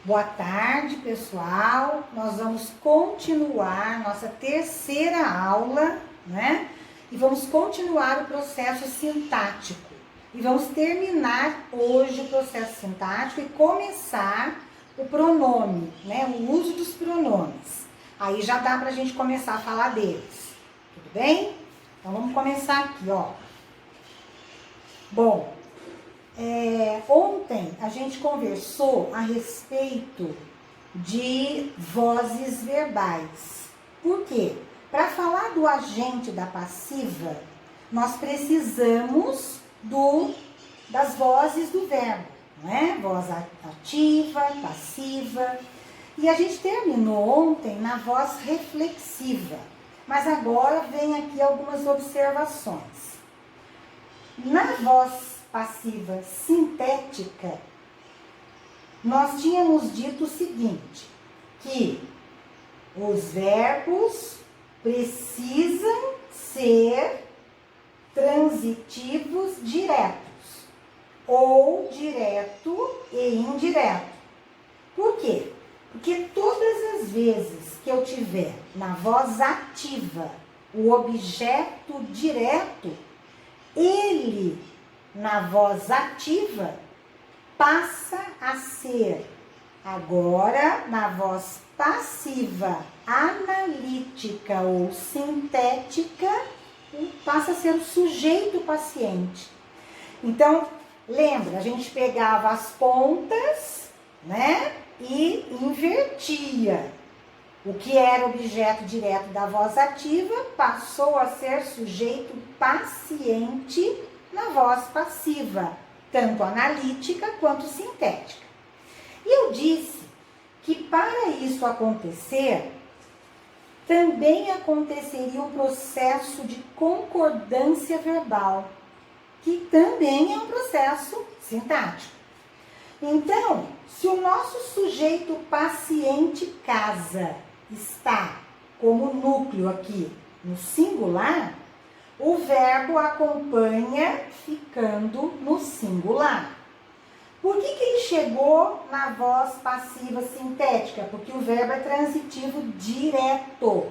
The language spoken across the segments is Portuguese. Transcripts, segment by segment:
Boa tarde, pessoal. Nós vamos continuar nossa terceira aula, né? E vamos continuar o processo sintático. E vamos terminar hoje o processo sintático e começar o pronome, né? O uso dos pronomes. Aí já dá pra gente começar a falar deles. Tudo bem? Então vamos começar aqui, ó. Bom, ontem a gente conversou a respeito de vozes verbais. Por quê? Para falar do agente da passiva, nós precisamos das vozes do verbo, né? Voz ativa, passiva. E a gente terminou ontem na voz reflexiva. Mas agora vem aqui algumas observações. Na voz passiva sintética, nós tínhamos dito o seguinte, que os verbos precisam ser transitivos diretos, ou direto e indireto. Por quê? Porque todas as vezes que eu tiver na voz ativa o objeto direto, ele, na voz ativa, passa a ser, agora, na voz passiva, analítica ou sintética, passa a ser o sujeito paciente. Então, lembra, a gente pegava as pontas, né, e invertia. O que era objeto direto da voz ativa passou a ser sujeito paciente na voz passiva, tanto analítica quanto sintética. E eu disse que para isso acontecer, também aconteceria um processo de concordância verbal, que também é um processo sintático. Então, se o nosso sujeito paciente casa está como núcleo aqui no singular, o verbo acompanha ficando no singular. Por que ele chegou na voz passiva sintética? Porque o verbo é transitivo direto.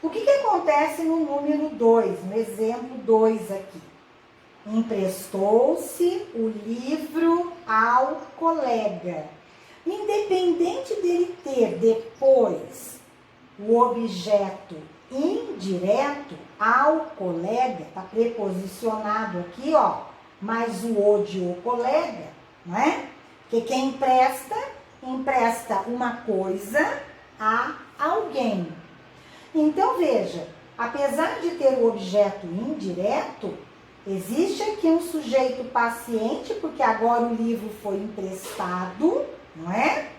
O que acontece no número 2, no exemplo 2 aqui? Emprestou-se o livro ao colega. Independente dele ter depois o objeto indireto, ao colega, está preposicionado aqui, ó, mais o de o colega, não é? Porque quem empresta uma coisa a alguém. Então, veja, apesar de ter o objeto indireto, existe aqui um sujeito paciente, porque agora o livro foi emprestado, não é?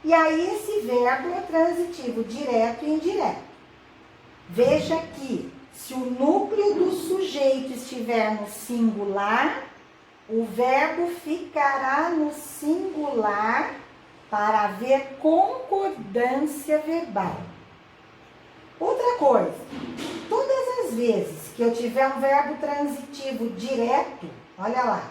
E aí esse verbo é transitivo direto e indireto. Veja que, se o núcleo do sujeito estiver no singular, o verbo ficará no singular para haver concordância verbal. Outra coisa, todas as vezes que eu tiver um verbo transitivo direto, olha lá,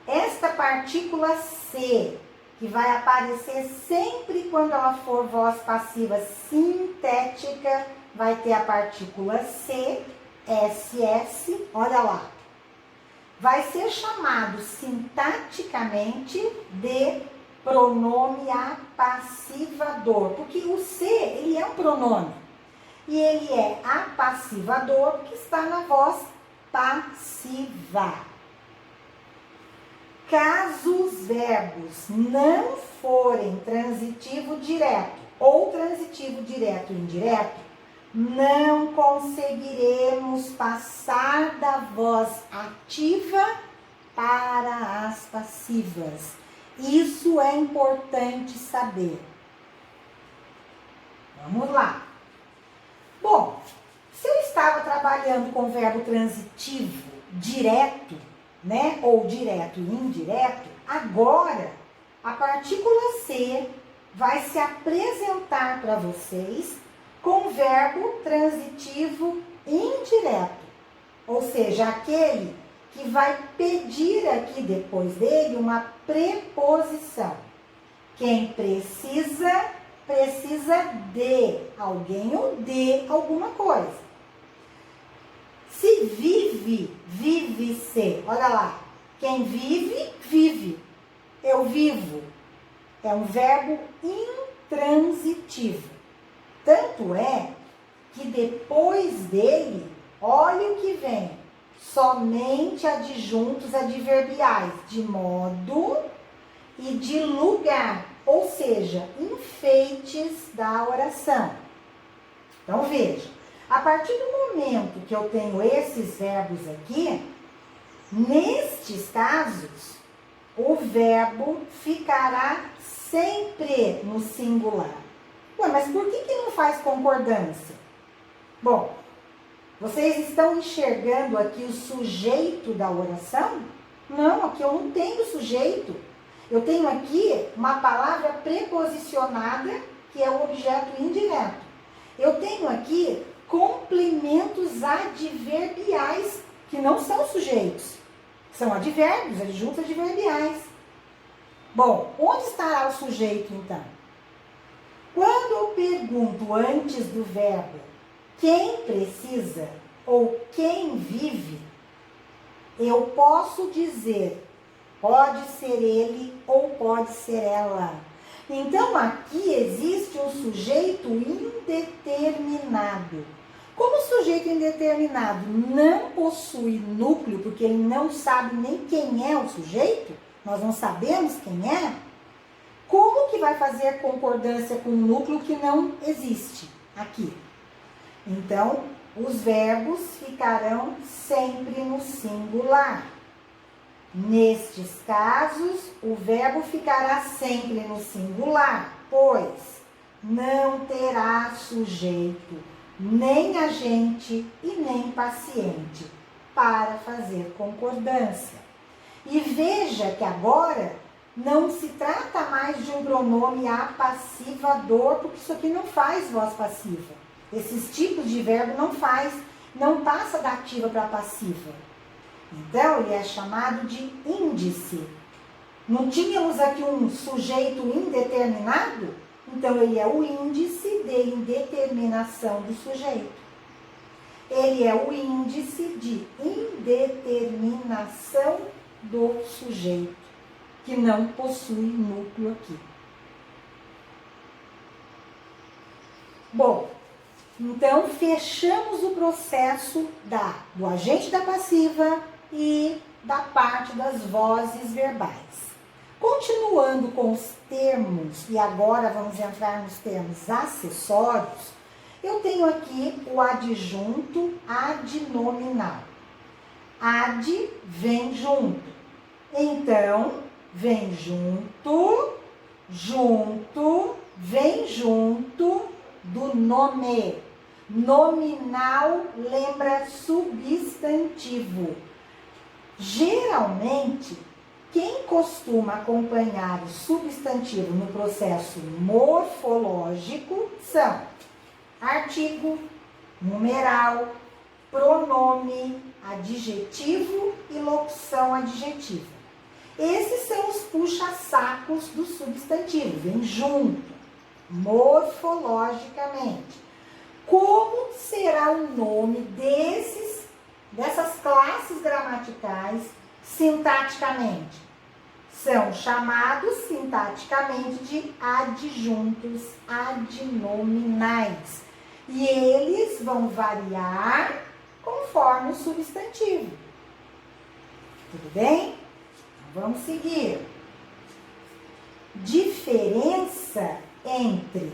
esta partícula C, que vai aparecer sempre quando ela for voz passiva sintética, vai ter a partícula C, SS, olha lá. Vai ser chamado sintaticamente de pronome apassivador, porque o C, ele é um pronome. E ele é apassivador porque está na voz passiva. Caso os verbos não forem transitivo direto ou transitivo direto e indireto, não conseguiremos passar da voz ativa para as passivas. Isso é importante saber. Vamos lá. Bom, se eu estava trabalhando com verbo transitivo direto, né, ou direto e indireto, agora a partícula C vai se apresentar para vocês com verbo transitivo indireto, ou seja, aquele que vai pedir aqui depois dele uma preposição. Quem precisa, precisa de alguém ou de alguma coisa. Se vive, vive-se. Olha lá. Quem vive, vive. Eu vivo. É um verbo intransitivo. Tanto é que depois dele, olha o que vem. Somente adjuntos adverbiais de modo e de lugar, ou seja, enfeites da oração. Então veja, a partir do momento que eu tenho esses verbos aqui, nestes casos, o verbo ficará sempre no singular. Ué, mas por que não faz concordância? Bom, vocês estão enxergando aqui o sujeito da oração? Não, aqui eu não tenho sujeito. Eu tenho aqui uma palavra preposicionada, que é o objeto indireto. Eu tenho aqui complementos adverbiais, que não são sujeitos. São advérbios, adjuntos adverbiais. Bom, onde estará o sujeito, então? Quando eu pergunto antes do verbo quem precisa ou quem vive, eu posso dizer, pode ser ele ou pode ser ela. Então, aqui existe um sujeito indeterminado. Como o sujeito indeterminado não possui núcleo, porque ele não sabe nem quem é o sujeito, nós não sabemos quem é, como que vai fazer concordância com um núcleo que não existe aqui? Então, os verbos ficarão sempre no singular. Nestes casos, o verbo ficará sempre no singular, pois não terá sujeito, nem agente e nem paciente para fazer concordância. E veja que agora não se trata mais de um pronome apassivador, porque isso aqui não faz voz passiva. Esses tipos de verbo não passa da ativa para a passiva. Então, ele é chamado de índice. Não tínhamos aqui um sujeito indeterminado? Então, ele é o índice de indeterminação do sujeito. Ele é o índice de indeterminação do sujeito, que não possui núcleo aqui. Bom, então fechamos o processo do agente da passiva e da parte das vozes verbais. Continuando com os termos, e agora vamos entrar nos termos acessórios, eu tenho aqui o adjunto adnominal. Ad vem junto. Então, vem junto, vem junto do nome. Nominal lembra substantivo. Geralmente, quem costuma acompanhar o substantivo no processo morfológico são artigo, numeral, pronome, adjetivo e locução adjetiva. Esses são os puxa-sacos do substantivo, vem junto, morfologicamente. Como será o nome dessas classes gramaticais sintaticamente? São chamados sintaticamente de adjuntos adnominais. E eles vão variar conforme o substantivo. Tudo bem? Então, vamos seguir. Diferença entre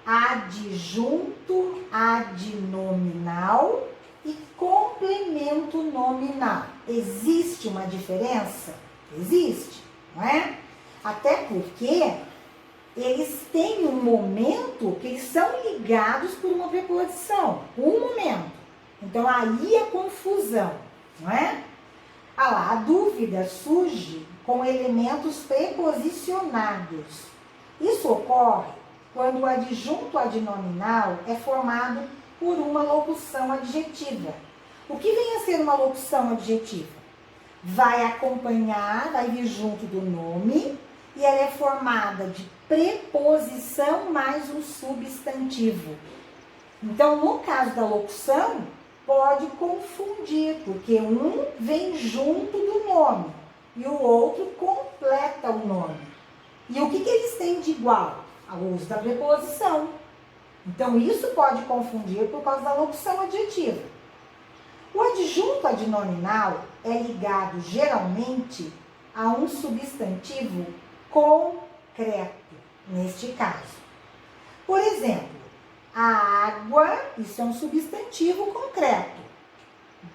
adjunto adnominal e complemento nominal. Existe uma diferença? Existe, não é? Até porque eles têm um momento que eles são ligados por uma preposição. Um momento. Então, aí a confusão, não é? Ah lá, a dúvida surge com elementos preposicionados. Isso ocorre quando o adjunto adnominal é formado por uma locução adjetiva. O que vem a ser uma locução adjetiva? vai acompanhar, vai vir junto do nome, e ela é formada de preposição mais um substantivo. Então, no caso da locução, pode confundir, porque um vem junto do nome e o outro completa o nome. E o que eles têm de igual? O uso da preposição. Então, isso pode confundir por causa da locução adjetiva. O adjunto adnominal é ligado geralmente a um substantivo concreto, neste caso. Por exemplo, a água, isso é um substantivo concreto.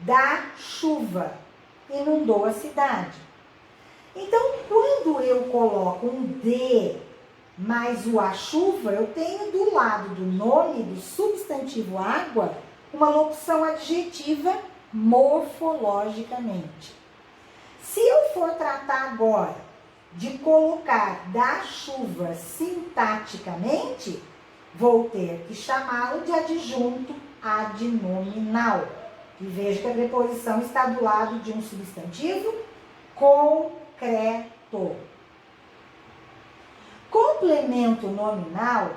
Da chuva, inundou a cidade. Então, quando eu coloco um de mais o a chuva, eu tenho do lado do nome do substantivo água uma locução adjetiva morfologicamente. Se eu for tratar agora de colocar da chuva sintaticamente, vou ter que chamá-lo de adjunto adnominal. E veja que a preposição está do lado de um substantivo concreto. Complemento nominal,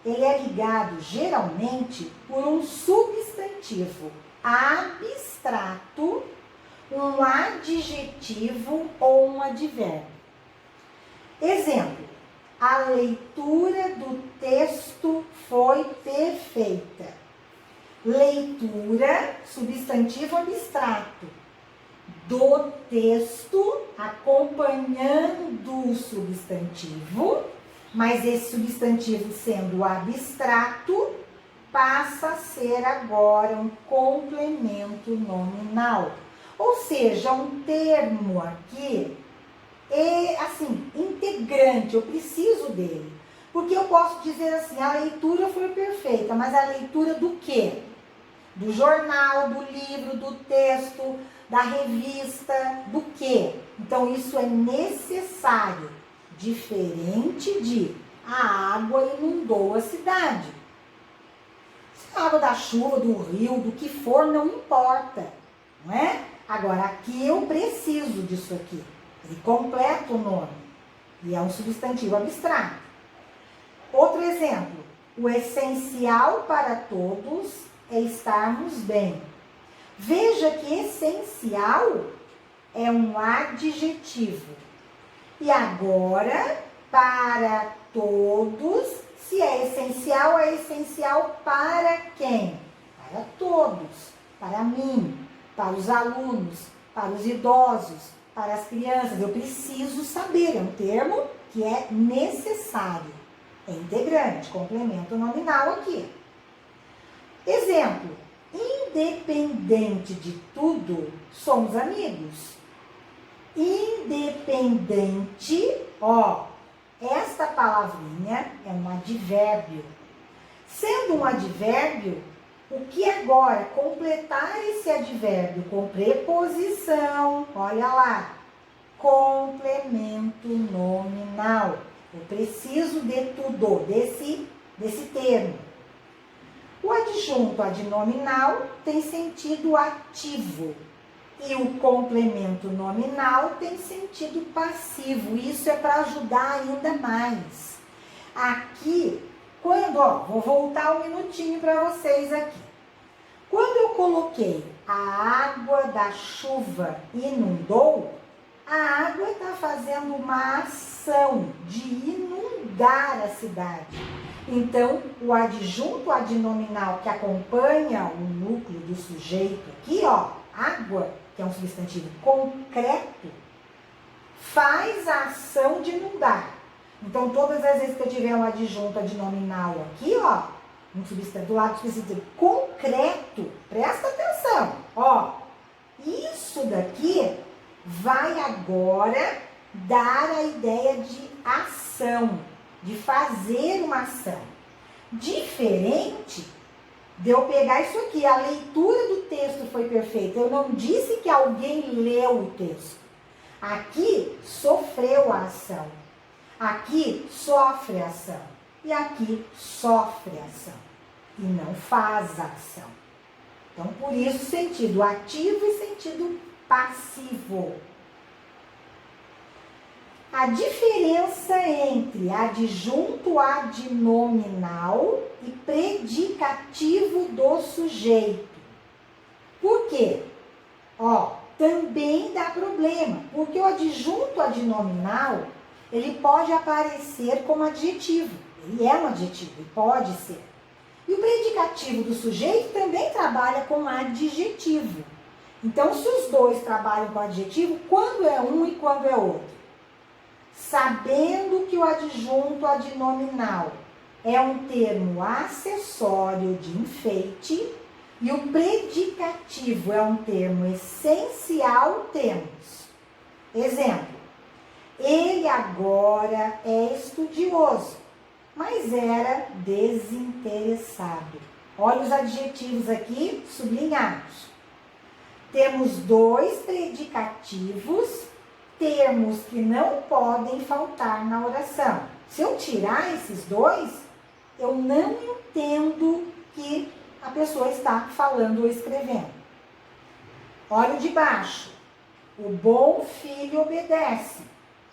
ele é ligado geralmente por um substantivo abstrato, um adjetivo ou um advérbio. Exemplo, a leitura do texto foi perfeita. Leitura, substantivo abstrato. Do texto, acompanhando o substantivo, mas esse substantivo sendo abstrato, passa a ser agora um complemento nominal. Ou seja, um termo aqui é, assim, integrante, eu preciso dele. Porque eu posso dizer assim, a leitura foi perfeita, mas a leitura do quê? Do jornal, do livro, do texto, da revista, do quê? Então, isso é necessário. Diferente de a água inundou a cidade. Se a água da chuva, do rio, do que for, não importa, não é? Agora, aqui eu preciso disso aqui. Ele completa o nome e é um substantivo abstrato. Outro exemplo, o essencial para todos é estarmos bem. Veja que essencial é um adjetivo. E agora, para todos, se é essencial para quem? Para todos, para mim, para os alunos, para os idosos, para as crianças. Eu preciso saber, é um termo que é necessário. É integrante, complemento nominal aqui. Exemplo, independente de tudo, somos amigos. Independente, esta palavrinha é um advérbio. Sendo um advérbio, o que agora? Completar esse advérbio com preposição, olha lá, complemento nominal. Eu preciso de tudo, desse termo. O adjunto adnominal tem sentido ativo. E o complemento nominal tem sentido passivo. Isso é para ajudar ainda mais. Aqui, vou voltar um minutinho para vocês aqui. Quando eu coloquei a água da chuva inundou, a água está fazendo uma ação de inundar a cidade. Então, o adjunto adnominal que acompanha o núcleo do sujeito aqui, água, que é um substantivo concreto, faz a ação de inundar. Então, todas as vezes que eu tiver um adjunto adnominal aqui, um substantivo, do lado do substantivo concreto, presta atenção, isso daqui vai agora dar a ideia de ação, de fazer uma ação. Diferente de eu pegar isso aqui, a leitura do texto foi perfeita. Eu não disse que alguém leu o texto. Aqui sofreu a ação. Aqui sofre a ação. E aqui sofre a ação. E não faz a ação. Então, por isso, sentido ativo e sentido passivo. A diferença entre adjunto adnominal e predicativo do sujeito. Por quê? Também dá problema, porque o adjunto adnominal, ele pode aparecer como adjetivo. Ele é um adjetivo, ele pode ser. E o predicativo do sujeito também trabalha com adjetivo. Então, se os dois trabalham com adjetivo, quando é um e quando é outro? Sabendo que o adjunto adnominal é um termo acessório de enfeite e o predicativo é um termo essencial, temos. Exemplo: ele agora é estudioso, mas era desinteressado. Olha os adjetivos aqui sublinhados. Temos dois predicativos, termos que não podem faltar na oração. Se eu tirar esses dois, eu não entendo que a pessoa está falando ou escrevendo. Olha o de baixo. O bom filho obedece.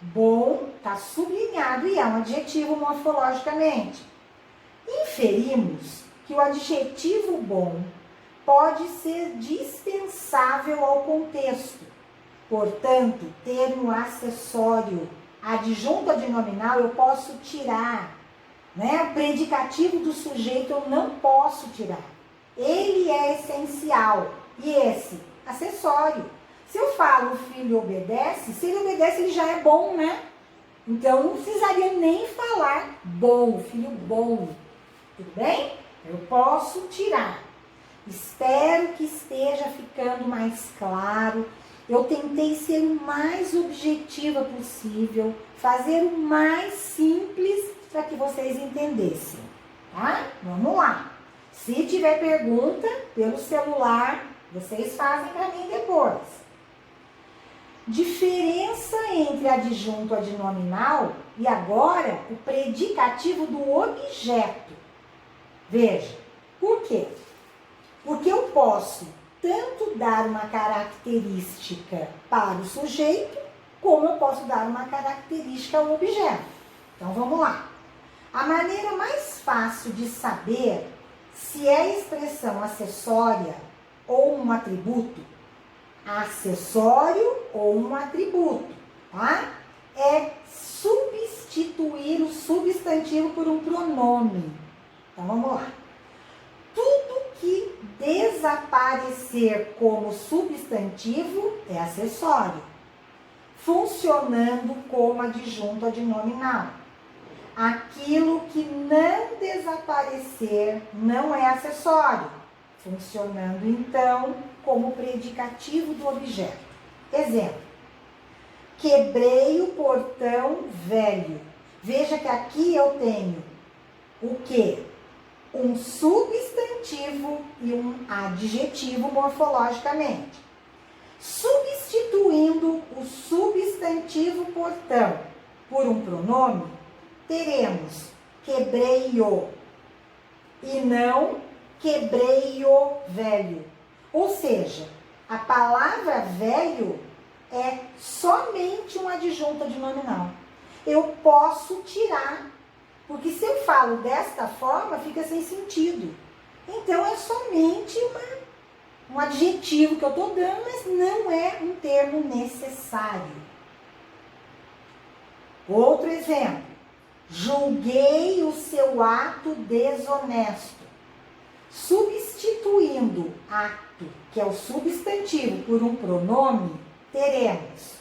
Bom está sublinhado e é um adjetivo morfologicamente. Inferimos que o adjetivo bom pode ser dispensável ao contexto. Portanto, termo acessório, adjunto adnominal, eu posso tirar. O predicativo do sujeito eu não posso tirar. Ele é essencial. E esse? Acessório. Se eu falo o filho obedece, se ele obedece, ele já é bom, né? Então, não precisaria nem falar bom, filho bom. Tudo bem? Eu posso tirar. Espero que esteja ficando mais claro. Eu tentei ser o mais objetiva possível, fazer o mais simples para que vocês entendessem, tá? Vamos lá. Se tiver pergunta pelo celular, vocês fazem para mim depois. Diferença entre adjunto adnominal e agora o predicativo do objeto. Veja, por quê? Porque eu posso tanto dar uma característica para o sujeito, como eu posso dar uma característica ao objeto. Então, vamos lá. A maneira mais fácil de saber se é expressão acessória ou um atributo, acessório ou um atributo, tá? É substituir o substantivo por um pronome. Então, vamos lá. Tudo que desaparecer como substantivo é acessório, funcionando como adjunto adnominal. Aquilo que não desaparecer não é acessório, funcionando então como predicativo do objeto. Exemplo: quebrei o portão velho. Veja que aqui eu tenho o quê? Um substantivo e um adjetivo morfologicamente. Substituindo o substantivo portão por um pronome, teremos quebrei-o e não quebrei-o velho. Ou seja, a palavra velho é somente um adjunto adnominal. Eu posso tirar, porque se eu falo desta forma, fica sem sentido. Então, é somente um adjetivo que eu estou dando, mas não é um termo necessário. Outro exemplo. Julguei o seu ato desonesto. Substituindo ato, que é o substantivo, por um pronome, teremos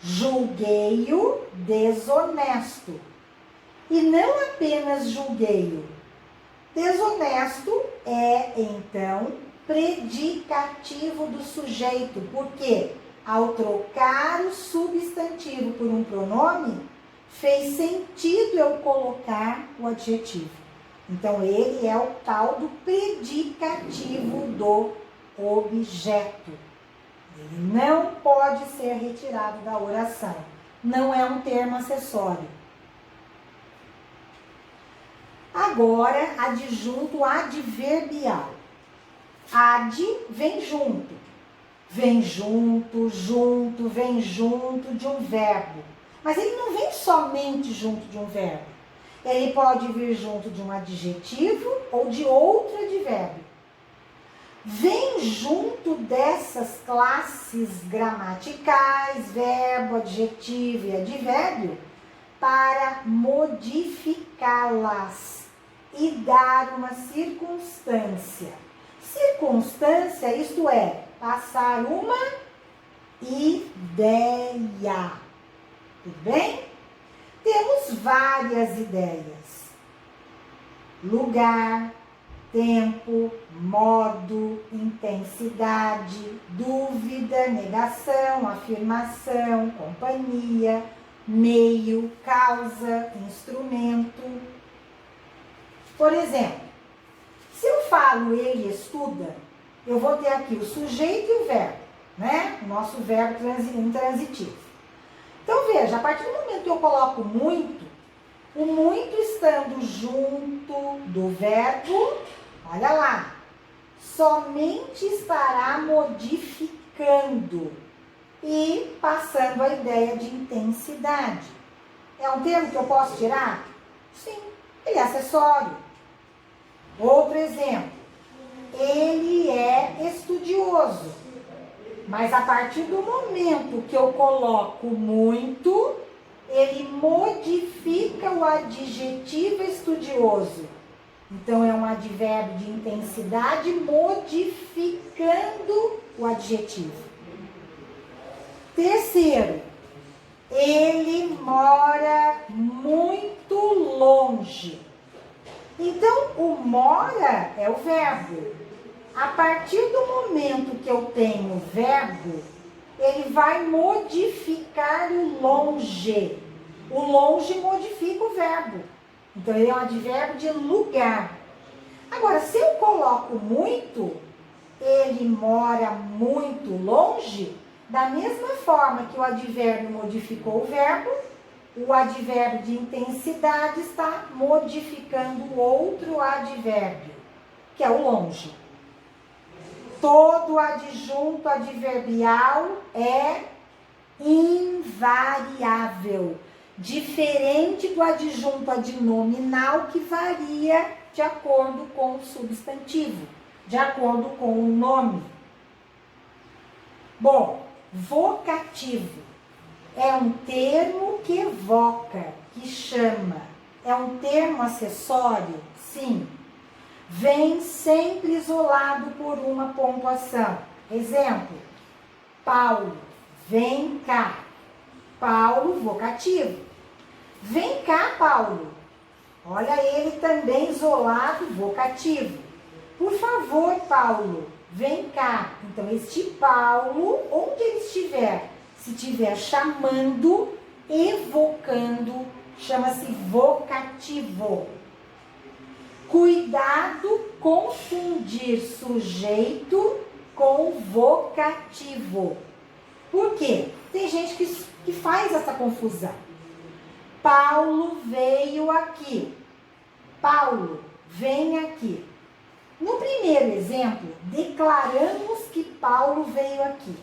julguei-o desonesto. E não apenas julguei-o. Desonesto é, então, predicativo do sujeito, porque ao trocar o substantivo por um pronome, fez sentido eu colocar o adjetivo. Então, ele é o tal do predicativo do objeto. Ele não pode ser retirado da oração. Não é um termo acessório. Agora, adjunto adverbial. Ad vem junto. Vem junto, junto, vem junto de um verbo. Mas ele não vem somente junto de um verbo. Ele pode vir junto de um adjetivo ou de outro advérbio. Vem junto dessas classes gramaticais, verbo, adjetivo e advérbio, para modificá-las e dar uma circunstância. Circunstância, isto é, passar uma ideia. Tudo bem? Temos várias ideias. Lugar, tempo, modo, intensidade, dúvida, negação, afirmação, companhia, meio, causa, instrumento. Por exemplo, se eu falo ele estuda, eu vou ter aqui o sujeito e o verbo, né? O nosso verbo intransitivo. Então veja, a partir do momento que eu coloco muito, o muito estando junto do verbo, olha lá, somente estará modificando e passando a ideia de intensidade. É um termo que eu posso tirar? Sim, ele é acessório. Outro exemplo, ele é estudioso, mas a partir do momento que eu coloco muito, ele modifica o adjetivo estudioso. Então, é um advérbio de intensidade modificando o adjetivo. Terceiro, ele mora muito longe. Então, o mora é o verbo. A partir do momento que eu tenho o verbo, ele vai modificar o longe. O longe modifica o verbo. Então, ele é um advérbio de lugar. Agora, se eu coloco muito, ele mora muito longe, da mesma forma que o advérbio modificou o verbo, o advérbio de intensidade está modificando o outro advérbio, que é o longe. Todo adjunto adverbial é invariável, diferente do adjunto adnominal que varia de acordo com o substantivo, de acordo com o nome. Bom, vocativo é um termo que evoca, que chama. É um termo acessório? Sim. Vem sempre isolado por uma pontuação. Exemplo, Paulo, vem cá. Paulo, vocativo. Vem cá, Paulo. Olha ele também isolado, vocativo. Por favor, Paulo, vem cá. Então, este Paulo, onde ele estiver, se estiver chamando, evocando, chama-se vocativo. Cuidado confundir sujeito com vocativo. Por quê? Tem gente que faz essa confusão. Paulo veio aqui. Paulo, vem aqui. No primeiro exemplo, declaramos que Paulo veio aqui.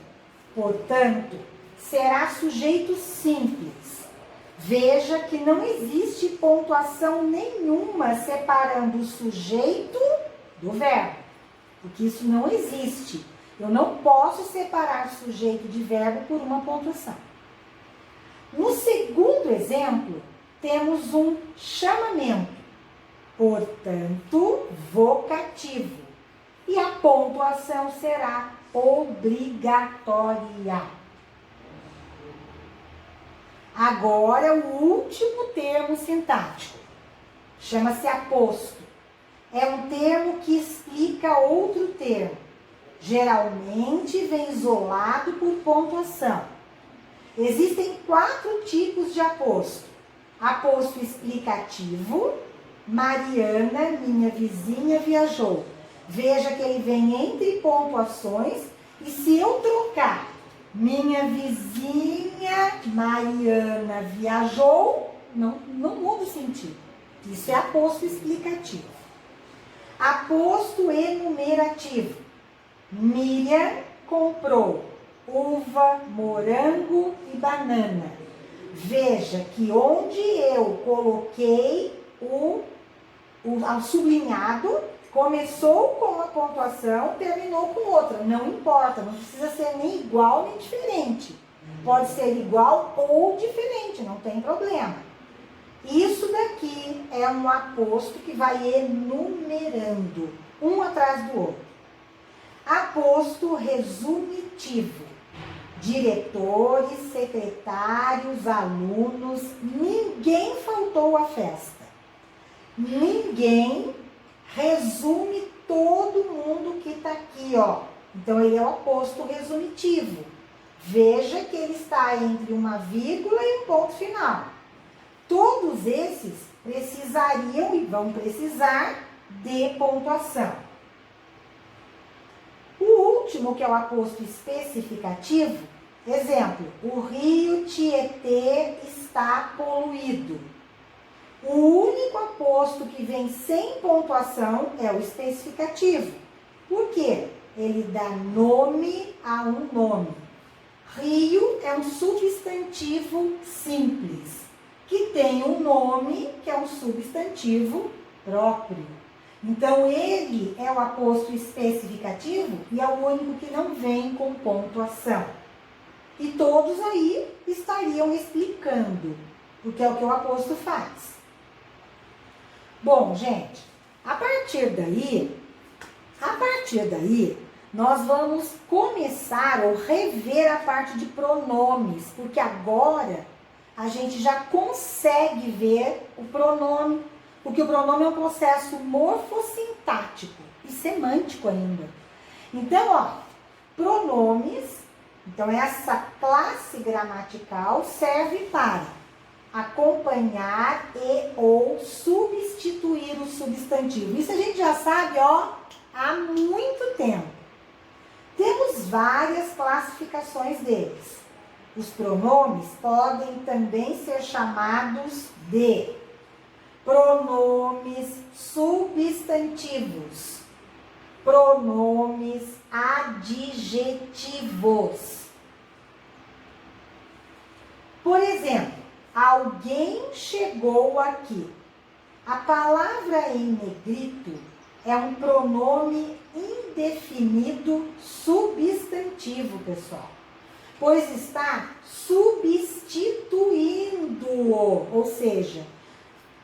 Portanto, será sujeito simples. Veja que não existe pontuação nenhuma separando o sujeito do verbo. Porque isso não existe. Eu não posso separar sujeito de verbo por uma pontuação. No segundo exemplo, temos um chamamento. Portanto, vocativo. E a pontuação será obrigatória. Agora, o último termo sintático. Chama-se aposto. É um termo que explica outro termo. Geralmente vem isolado por pontuação. Existem 4 tipos de aposto. Aposto explicativo. Mariana, minha vizinha, viajou. Veja que ele vem entre pontuações. E se eu trocar minha vizinha Mariana viajou, não muda o sentido. Isso é aposto explicativo. Aposto enumerativo. Miriam comprou uva, morango e banana. Veja que onde eu coloquei o sublinhado, começou com uma pontuação, terminou com outra. Não importa, não precisa ser nem igual nem diferente. Pode ser igual ou diferente, não tem problema. Isso daqui é um aposto que vai enumerando, um atrás do outro. Aposto resumitivo. Diretores, secretários, alunos, ninguém faltou à festa. Ninguém resume todo mundo que está aqui, ó. Então, ele é o aposto resumitivo. Veja que ele está entre uma vírgula e um ponto final. Todos esses precisariam e vão precisar de pontuação. O último, que é o aposto especificativo, exemplo, o rio Tietê está poluído. O único aposto que vem sem pontuação é o especificativo. Por quê? Ele dá nome a um nome. Rio é um substantivo simples, que tem um nome que é um substantivo próprio. Então, ele é o aposto especificativo e é o único que não vem com pontuação. E todos aí estariam explicando, porque é o que o aposto faz. Bom, gente, a partir daí, nós vamos começar ou rever a parte de pronomes, porque agora a gente já consegue ver o pronome, porque o pronome é um processo morfossintático e semântico ainda. Então, ó, pronomes, então essa classe gramatical serve para acompanhar e ou substituir o substantivo. Isso a gente já sabe, ó, há muito tempo. Temos várias classificações deles. Os pronomes podem também ser chamados de pronomes substantivos, pronomes adjetivos. Por exemplo, alguém chegou aqui. A palavra em negrito é um pronome indefinido substantivo, pessoal, pois está substituindo-o, ou seja,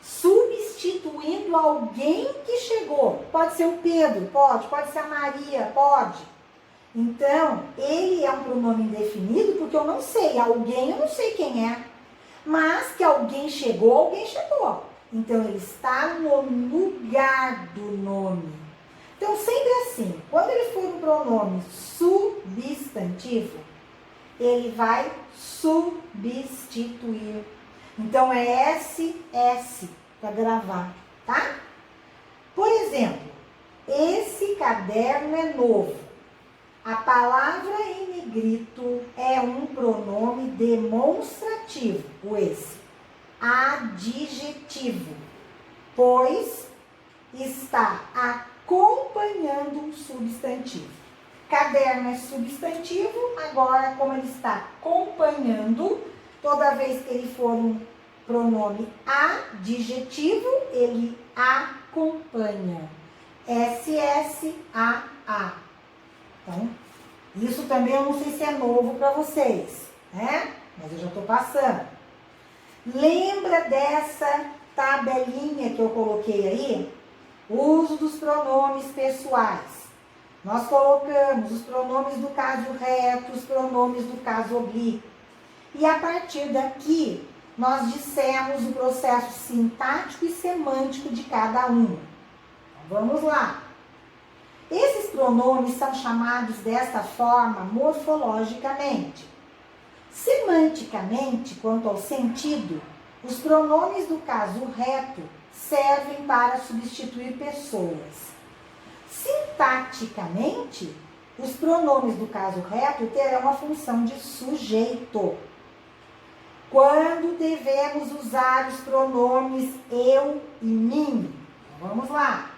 substituindo alguém que chegou. Pode ser o Pedro, pode ser a Maria, pode. Então, ele é um pronome indefinido porque eu não sei, alguém eu não sei quem é, mas que alguém chegou. Então, ele está no lugar do nome. Então, sempre assim, quando ele for um pronome substantivo, ele vai substituir. Então, é SS para gravar, tá? Por exemplo, esse caderno é novo. A palavra em negrito é um pronome demonstrativo, o esse. Adjetivo, pois está acompanhando um substantivo. Caderno é substantivo, agora como ele está acompanhando, toda vez que ele for um pronome adjetivo, ele acompanha. SSAA. Então, isso também eu não sei se é novo para vocês, né? Mas eu já estou passando. Lembra dessa tabelinha que eu coloquei aí? Uso dos pronomes pessoais. Nós colocamos os pronomes do caso reto, os pronomes do caso oblíquo. E a partir daqui, nós dissemos o processo sintático e semântico de cada um. Então, vamos lá. Esses pronomes são chamados desta forma morfologicamente. Semanticamente, quanto ao sentido, os pronomes do caso reto servem para substituir pessoas. Sintaticamente, os pronomes do caso reto terão a função de sujeito. Quando devemos usar os pronomes eu e mim? Então, vamos lá.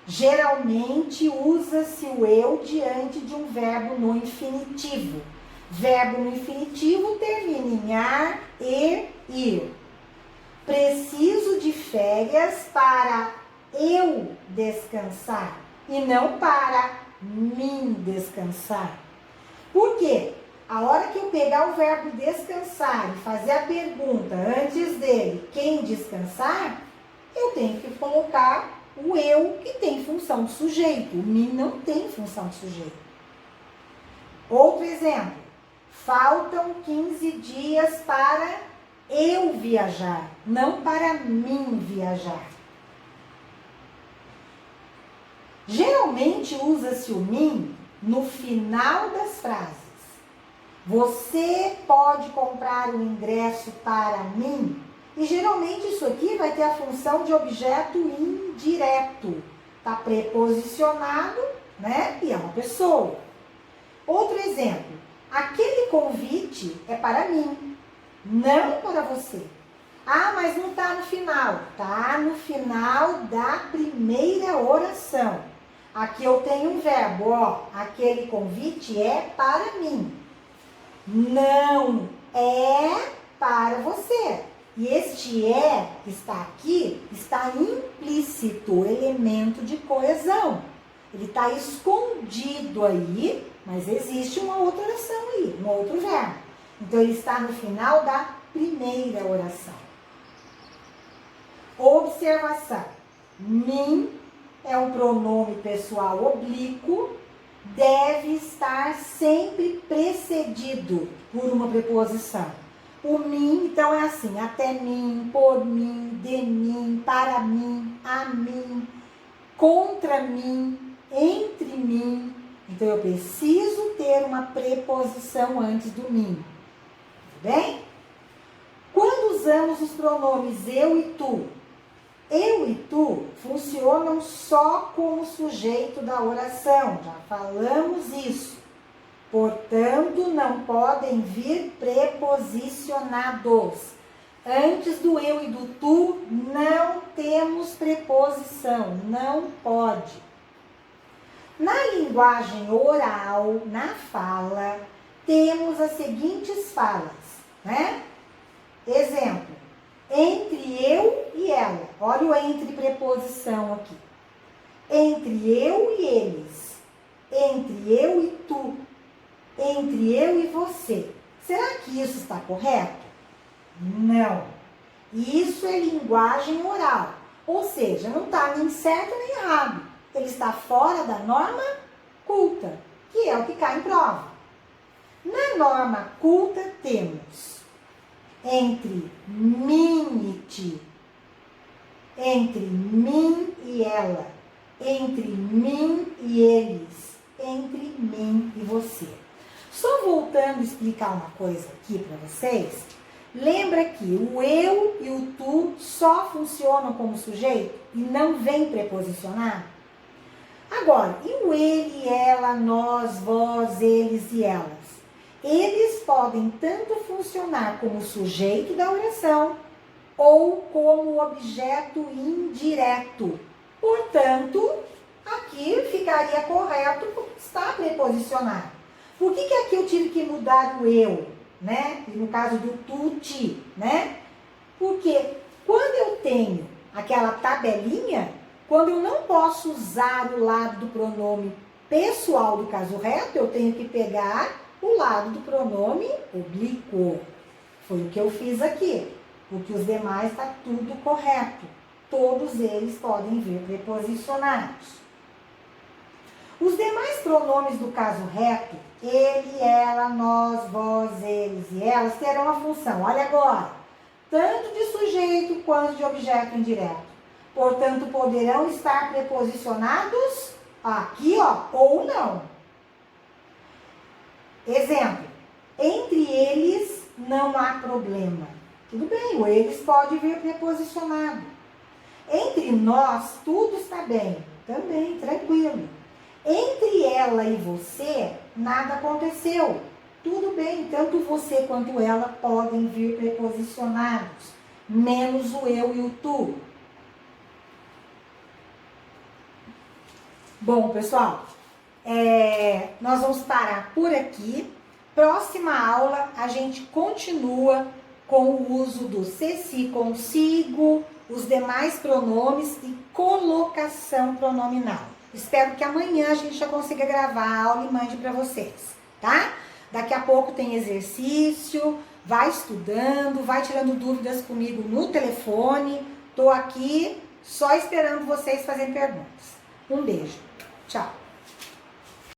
Geralmente usa-se o eu diante de um verbo no infinitivo. Verbo no infinitivo termina em ar, ir. Preciso de férias para eu descansar e não para mim descansar. Por quê? A hora que eu pegar o verbo descansar e fazer a pergunta antes dele, quem descansar, eu tenho que colocar o eu que tem função de sujeito. O mim não tem função de sujeito. Outro exemplo. Faltam 15 dias para eu viajar, não para mim viajar. Geralmente usa-se o mim no final das frases. Você pode comprar o ingresso para mim? E geralmente isso aqui vai ter a função de objeto indireto. Está preposicionado, né? E é uma pessoa. Outro exemplo. Aquele convite é para mim, não para você. Ah, mas não está no final. Está no final da primeira oração. Aqui eu tenho um verbo, ó. Aquele convite é para mim. Não é para você. E este é, que está aqui, está implícito, elemento de coesão. Ele está escondido aí, mas existe uma outra oração aí, um outro verbo. Então, ele está no final da primeira oração. Observação. Mim é um pronome pessoal oblíquo, deve estar sempre precedido por uma preposição. O mim, então, é assim, até mim, por mim, de mim, para mim, a mim, contra mim, entre mim. Então, eu preciso ter uma preposição antes do mim. Tudo bem? Quando usamos os pronomes eu e tu funcionam só como sujeito da oração. Já falamos isso. Portanto, não podem vir preposicionados. Antes do eu e do tu, não temos preposição. Não pode. Na linguagem oral, na fala, temos as seguintes falas, né? Exemplo. Entre eu e ela. Olha o entre preposição aqui. Entre eu e eles. Entre eu e tu. Entre eu e você. Será que isso está correto? Não. Isso é linguagem oral. Ou seja, não está nem certo nem errado. Ele está fora da norma culta, que é o que cai em prova. Na norma culta temos entre mim e ti, entre mim e ela, entre mim e eles, entre mim e você. Só voltando a explicar uma coisa aqui para vocês, lembra que o eu e o tu só funcionam como sujeito e não vem preposicionado? Agora, e o ele, ela, nós, vós, eles e elas? Eles podem tanto funcionar como sujeito da oração ou como objeto indireto. Portanto, aqui ficaria correto porque está preposicionado. Por que aqui eu tive que mudar o eu, né? E no caso do tu, ti, né? Porque quando eu tenho aquela tabelinha, quando eu não posso usar o lado do pronome pessoal do caso reto, eu tenho que pegar o lado do pronome oblíquo. Foi o que eu fiz aqui. Porque os demais está tudo correto. Todos eles podem vir preposicionados. Os demais pronomes do caso reto, ele, ela, nós, vós, eles e elas, terão a função, olha agora, tanto de sujeito quanto de objeto indireto. Portanto, poderão estar preposicionados aqui, ó, ou não. Exemplo, entre eles não há problema. Tudo bem, o eles pode vir preposicionado. Entre nós, tudo está bem. Também, tranquilo. Entre ela e você, nada aconteceu. Tudo bem, tanto você quanto ela podem vir preposicionados. Menos o eu e o tu. Bom, pessoal, nós vamos parar por aqui. Próxima aula, a gente continua com o uso do se, si, consigo, os demais pronomes e colocação pronominal. Espero que amanhã a gente já consiga gravar a aula e mande para vocês, tá? Daqui a pouco tem exercício, vai estudando, vai tirando dúvidas comigo no telefone. Tô aqui só esperando vocês fazerem perguntas. Um beijo. Tchau.